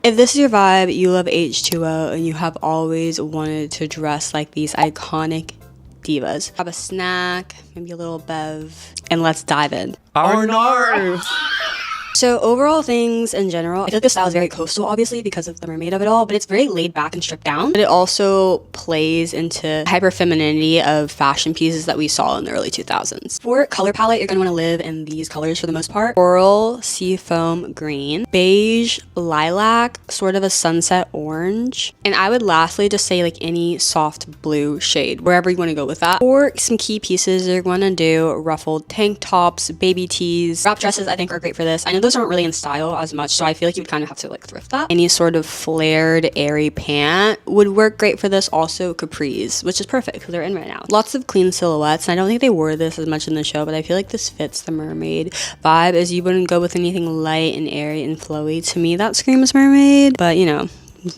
If this is your vibe, you love H2O, and you have always wanted to dress like these iconic divas, have a snack, maybe a little bev, and let's dive in. Oh no! So overall things in general, I feel like this style is very coastal, obviously, because of the mermaid of it all, but it's very laid back and stripped down. But it also plays into hyper femininity of fashion pieces that we saw in the early 2000s. For color palette, you're going to want to live in these colors for the most part. Coral, seafoam green, beige, lilac, sort of a sunset orange. And I would lastly just say like any soft blue shade, wherever you want to go with that. For some key pieces, you're going to do ruffled tank tops, baby tees. Wrap dresses I think are great for this. I know those aren't really in style as much, so I feel like you would kind of have to like thrift that. Any sort of flared airy pant would work great for this. Also capris, which is perfect because they're in right now. Lots of clean silhouettes, and I don't think they wore this as much in the show, but I feel like this fits the mermaid vibe, as you wouldn't go with anything light and airy and flowy. To me that screams mermaid, but you know,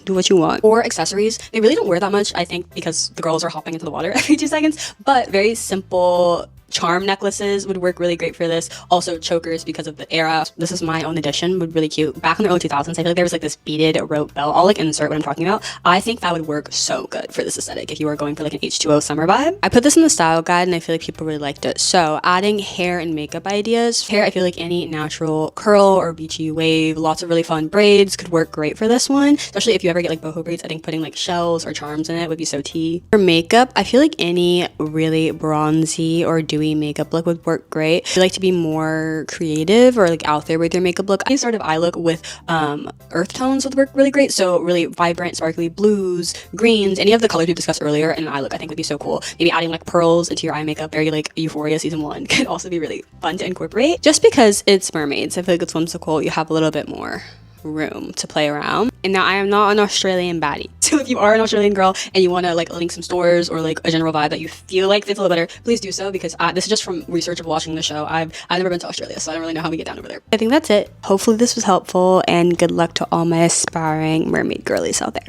do what you want. For accessories, they really don't wear that much, I think, because the girls are hopping into the water every 2 seconds, but very simple charm necklaces would work really great for this. Also chokers, because of the era. This is my own edition, would really cute. Back in the early 2000s, I feel like there was like this beaded rope belt. I'll like insert what I'm talking about. I think that would work so good for this aesthetic if you were going for like an H2O summer vibe. I put this in the style guide and I feel like people really liked it. So adding hair and makeup ideas. Hair, I feel like any natural curl or beachy wave, lots of really fun braids could work great for this one, especially if you ever get like boho braids. I think putting like shells or charms in it would be so tea. For makeup, I feel like any really bronzy or dewy makeup look would work great. If you like to be more creative or like out there with your makeup look, any sort of eye look with earth tones would work really great. So really vibrant, sparkly blues, greens, any of the colors we discussed earlier in an eye look I think would be so cool. Maybe adding like pearls into your eye makeup, very like Euphoria season 1 could also be really fun to incorporate. Just because it's mermaids, I feel like it's whimsical, you have a little bit more room to play around. And now I am not an Australian baddie, so if you are an Australian girl and you want to like link some stores or like a general vibe that you feel like fits a little better, please do so, because this is just from research of watching the show. I've never been to Australia, so I don't really know how we get down over there. I think that's it. Hopefully this was helpful, and good luck to all my aspiring mermaid girlies out there.